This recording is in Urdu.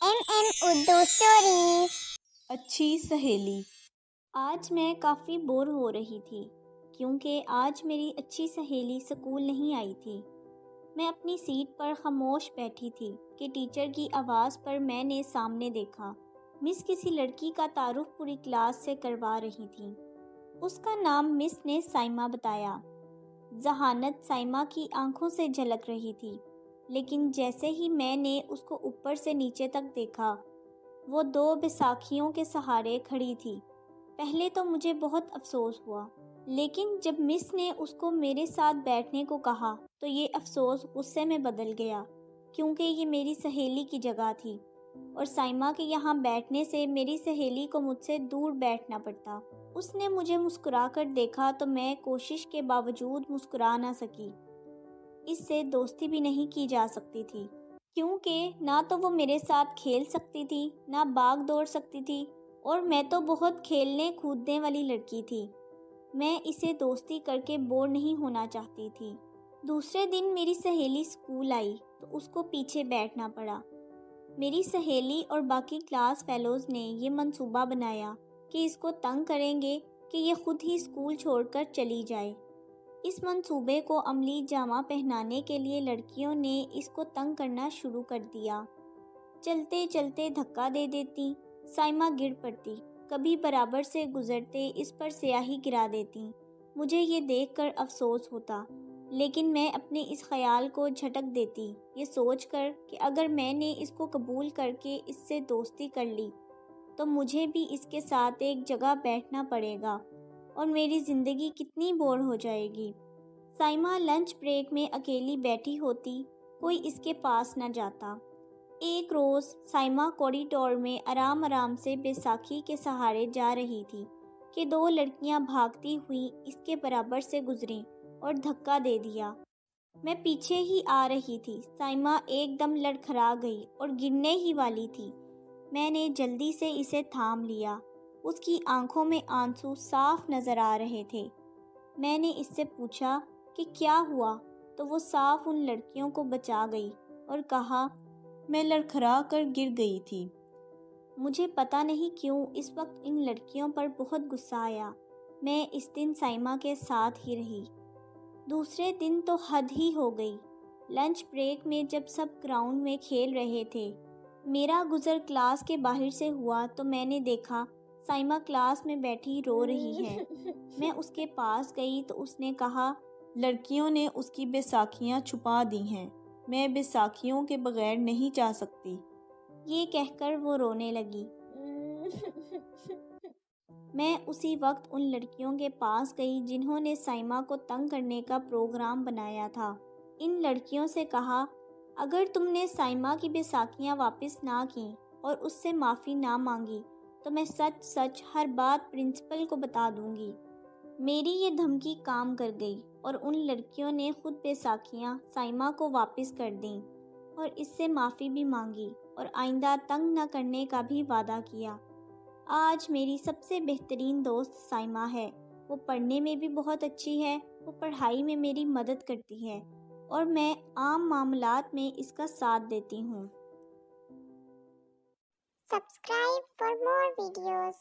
اردو اسٹوریز۔ اچھی سہیلی۔ آج میں کافی بور ہو رہی تھی کیونکہ آج میری اچھی سہیلی اسکول نہیں آئی تھی۔ میں اپنی سیٹ پر خاموش بیٹھی تھی کہ ٹیچر کی آواز پر میں نے سامنے دیکھا۔ مس کسی لڑکی کا تعارف پوری کلاس سے کروا رہی تھی۔ اس کا نام مس نے سائمہ بتایا۔ ذہانت سائمہ کی آنکھوں سے جھلک رہی تھی، لیکن جیسے ہی میں نے اس کو اوپر سے نیچے تک دیکھا، وہ دو بیساکھیوں کے سہارے کھڑی تھی۔ پہلے تو مجھے بہت افسوس ہوا، لیکن جب مس نے اس کو میرے ساتھ بیٹھنے کو کہا تو یہ افسوس غصے میں بدل گیا، کیونکہ یہ میری سہیلی کی جگہ تھی اور سائمہ کے یہاں بیٹھنے سے میری سہیلی کو مجھ سے دور بیٹھنا پڑتا۔ اس نے مجھے مسکرا کر دیکھا تو میں کوشش کے باوجود مسکرا نہ سکی۔ اس سے دوستی بھی نہیں کی جا سکتی تھی، کیونکہ نہ تو وہ میرے ساتھ کھیل سکتی تھی، نہ بھاگ دوڑ سکتی تھی، اور میں تو بہت کھیلنے کودنے والی لڑکی تھی۔ میں اسے دوستی کر کے بور نہیں ہونا چاہتی تھی۔ دوسرے دن میری سہیلی اسکول آئی تو اس کو پیچھے بیٹھنا پڑا۔ میری سہیلی اور باقی کلاس فیلوز نے یہ منصوبہ بنایا کہ اس کو تنگ کریں گے کہ یہ خود ہی اسکول چھوڑ کر چلی جائے۔ اس منصوبے کو عملی جامہ پہنانے کے لیے لڑکیوں نے اس کو تنگ کرنا شروع کر دیا۔ چلتے چلتے دھکا دے دیتی، سائمہ گر پڑتی، کبھی برابر سے گزرتے اس پر سیاہی گرا دیتی۔ مجھے یہ دیکھ کر افسوس ہوتا، لیکن میں اپنے اس خیال کو جھٹک دیتی، یہ سوچ کر کہ اگر میں نے اس کو قبول کر کے اس سے دوستی کر لی تو مجھے بھی اس کے ساتھ ایک جگہ بیٹھنا پڑے گا اور میری زندگی کتنی بور ہو جائے گی۔ سائمہ لنچ بریک میں اکیلی بیٹھی ہوتی، کوئی اس کے پاس نہ جاتا۔ ایک روز سائمہ کوریڈور میں آرام سے بیساکھی کے سہارے جا رہی تھی کہ دو لڑکیاں بھاگتی ہوئی اس کے برابر سے گزریں اور دھکا دے دیا۔ میں پیچھے ہی آ رہی تھی، سائمہ ایک دم لڑکھڑا گئی اور گرنے ہی والی تھی۔ میں نے جلدی سے اسے تھام لیا۔ اس کی آنکھوں میں آنسو صاف نظر آ رہے تھے۔ میں نے اس سے پوچھا کہ کیا ہوا تو وہ صاف ان لڑکیوں کو بچا گئی اور کہا، میں لڑکھڑا کر گر گئی تھی۔ مجھے پتہ نہیں کیوں اس وقت ان لڑکیوں پر بہت غصہ آیا۔ میں اس دن سائمہ کے ساتھ ہی رہی۔ دوسرے دن تو حد ہی ہو گئی۔ لنچ بریک میں جب سب گراؤنڈ میں کھیل رہے تھے، میرا گزر کلاس کے باہر سے ہوا تو میں نے دیکھا سائمہ کلاس میں بیٹھی رو رہی ہے۔ میں اس کے پاس گئی تو اس نے کہا، لڑکیوں نے اس کی بیساکھیاں چھپا دی ہیں، میں بیساکھیوں کے بغیر نہیں جا سکتی۔ یہ کہہ کر وہ رونے لگی۔ میں اسی وقت ان لڑکیوں کے پاس گئی جنہوں نے سائمہ کو تنگ کرنے کا پروگرام بنایا تھا۔ ان لڑکیوں سے کہا، اگر تم نے سائمہ کی بیساکھیاں واپس نہ کیں اور اس سے معافی نہ مانگی تو میں سچ ہر بات پرنسپل کو بتا دوں گی۔ میری یہ دھمکی کام کر گئی اور ان لڑکیوں نے خود بیساکھیاں سائمہ کو واپس کر دیں اور اس سے معافی بھی مانگی اور آئندہ تنگ نہ کرنے کا بھی وعدہ کیا۔ آج میری سب سے بہترین دوست سائمہ ہے۔ وہ پڑھنے میں بھی بہت اچھی ہے، وہ پڑھائی میں میری مدد کرتی ہے اور میں عام معاملات میں اس کا ساتھ دیتی ہوں۔ Subscribe for more videos.